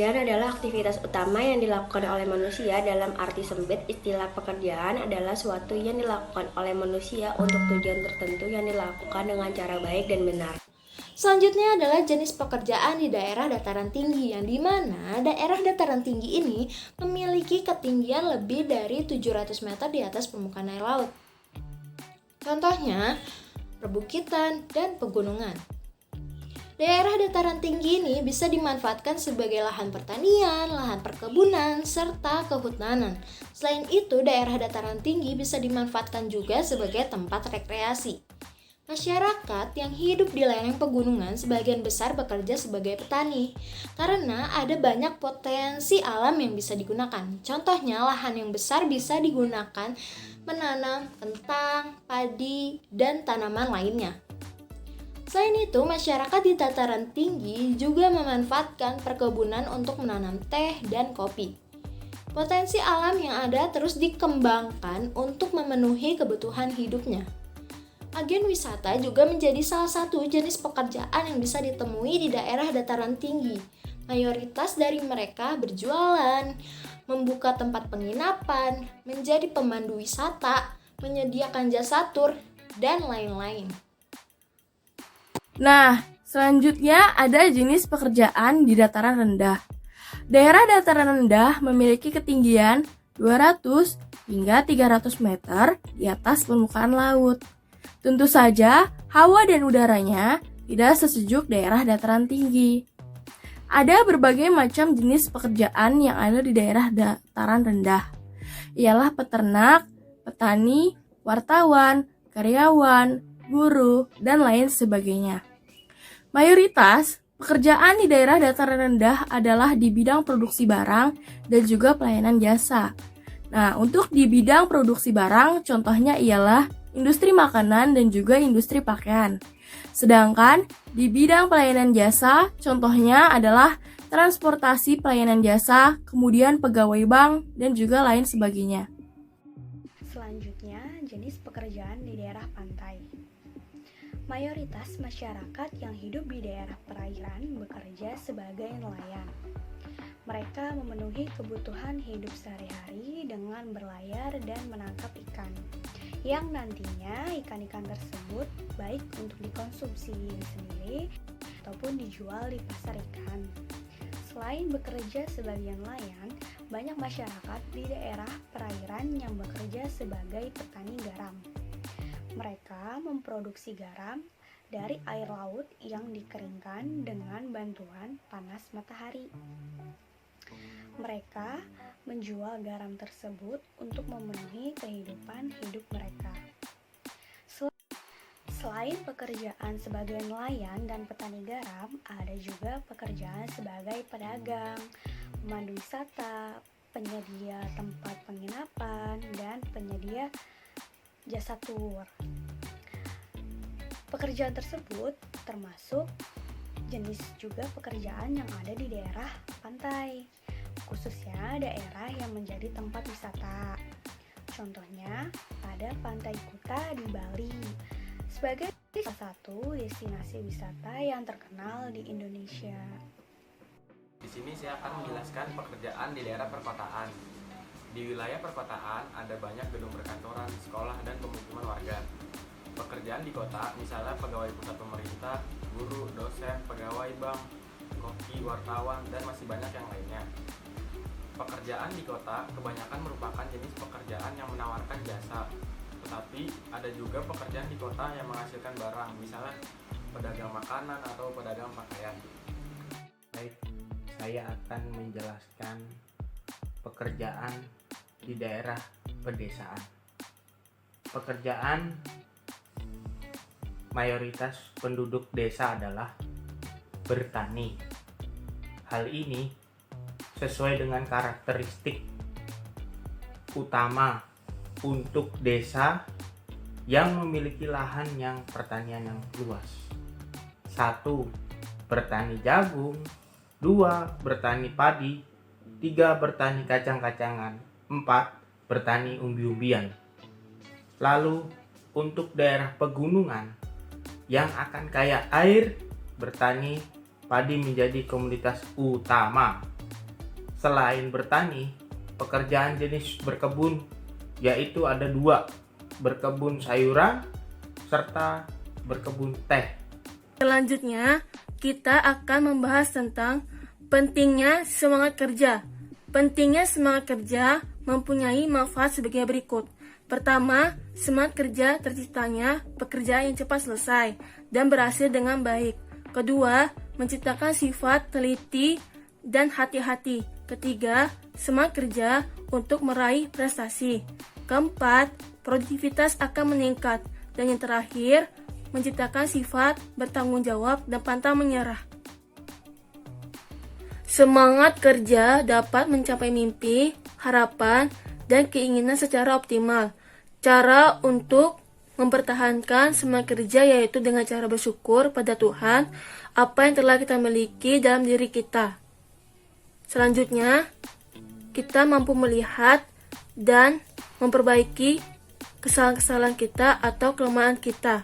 Pekerjaan adalah aktivitas utama yang dilakukan oleh manusia. Dalam arti sempit, istilah pekerjaan adalah suatu yang dilakukan oleh manusia untuk tujuan tertentu yang dilakukan dengan cara baik dan benar. Selanjutnya adalah jenis pekerjaan di daerah dataran tinggi, yang dimana daerah dataran tinggi ini memiliki ketinggian lebih dari 700 meter di atas permukaan air laut. Contohnya, perbukitan dan pegunungan. Daerah dataran tinggi ini bisa dimanfaatkan sebagai lahan pertanian, lahan perkebunan, serta kehutanan. Selain itu, daerah dataran tinggi bisa dimanfaatkan juga sebagai tempat rekreasi. Masyarakat yang hidup di lereng pegunungan sebagian besar bekerja sebagai petani karena ada banyak potensi alam yang bisa digunakan. Contohnya, lahan yang besar bisa digunakan menanam kentang, padi, dan tanaman lainnya. Selain itu, masyarakat di dataran tinggi juga memanfaatkan perkebunan untuk menanam teh dan kopi. Potensi alam yang ada terus dikembangkan untuk memenuhi kebutuhan hidupnya. Agen wisata juga menjadi salah satu jenis pekerjaan yang bisa ditemui di daerah dataran tinggi. Mayoritas dari mereka berjualan, membuka tempat penginapan, menjadi pemandu wisata, menyediakan jasa tur, dan lain-lain. Nah, selanjutnya ada jenis pekerjaan di dataran rendah. Daerah dataran rendah memiliki ketinggian 200 hingga 300 meter di atas permukaan laut. Tentu saja, hawa dan udaranya tidak sesejuk daerah dataran tinggi. Ada berbagai macam jenis pekerjaan yang ada di daerah dataran rendah. Ialah peternak, petani, wartawan, karyawan, buruh, dan lain sebagainya. Mayoritas pekerjaan di daerah dataran rendah adalah di bidang produksi barang dan juga pelayanan jasa. Nah, untuk di bidang produksi barang, contohnya ialah industri makanan dan juga industri pakaian. Sedangkan di bidang pelayanan jasa, contohnya adalah transportasi pelayanan jasa, kemudian pegawai bank, dan juga lain sebagainya. Selanjutnya, jenis pekerjaan di daerah pantai. Mayoritas masyarakat yang hidup di daerah perairan bekerja sebagai nelayan. Mereka memenuhi kebutuhan hidup sehari-hari dengan berlayar dan menangkap ikan, yang nantinya ikan-ikan tersebut baik untuk dikonsumsi sendiri ataupun dijual di pasar ikan. Selain bekerja sebagai nelayan, banyak masyarakat di daerah perairan yang bekerja sebagai petani garam. Mereka memproduksi garam dari air laut yang dikeringkan dengan bantuan panas matahari. Mereka menjual garam tersebut untuk memenuhi kehidupan hidup mereka. Selain pekerjaan sebagai nelayan dan petani garam, ada juga pekerjaan sebagai pedagang, pemandu wisata, penyedia tempat penginapan, dan penyedia jasa tur. Pekerjaan tersebut termasuk jenis juga pekerjaan yang ada di daerah pantai, khususnya daerah yang menjadi tempat wisata. Contohnya, ada Pantai Kuta di Bali sebagai salah satu destinasi wisata yang terkenal di Indonesia. Di sini saya akan menjelaskan pekerjaan di daerah perkotaan. Di wilayah perkotaan ada banyak gedung perkantoran, sekolah, dan pemukiman warga. Pekerjaan di kota, misalnya pegawai pusat pemerintah, guru, dosen, pegawai bank, koki, wartawan, dan masih banyak yang lainnya. Pekerjaan di kota kebanyakan merupakan jenis pekerjaan yang menawarkan jasa, tetapi ada juga pekerjaan di kota yang menghasilkan barang, misalnya pedagang makanan atau pedagang pakaian. Baik, saya akan menjelaskan pekerjaan di daerah pedesaan. Pekerjaan mayoritas penduduk desa adalah bertani. Hal ini sesuai dengan karakteristik utama untuk desa yang memiliki lahan yang pertanian yang luas. 1. Bertani jagung. 2. Bertani padi. 3. Bertani kacang-kacangan. 4. Bertani umbi-umbian. Lalu untuk daerah pegunungan yang akan kaya air, bertani padi menjadi komoditas utama. selain bertani, pekerjaan jenis berkebun yaitu ada 2, berkebun sayuran serta berkebun teh. Selanjutnya, kita akan membahas tentang pentingnya semangat kerja. Pentingnya semangat kerja mempunyai manfaat sebagai berikut. Pertama, semangat kerja terciptanya pekerjaan yang cepat selesai dan berhasil dengan baik. Kedua, menciptakan sifat teliti dan hati-hati. Ketiga, semangat kerja untuk meraih prestasi. Keempat, produktivitas akan meningkat. Dan yang terakhir, menciptakan sifat bertanggung jawab dan pantang menyerah. Semangat kerja dapat mencapai mimpi, harapan, dan keinginan secara optimal. Cara untuk mempertahankan semangat kerja yaitu dengan cara bersyukur pada Tuhan apa yang telah kita miliki dalam diri kita. Selanjutnya, kita mampu melihat dan memperbaiki kesalahan-kesalahan kita atau kelemahan kita.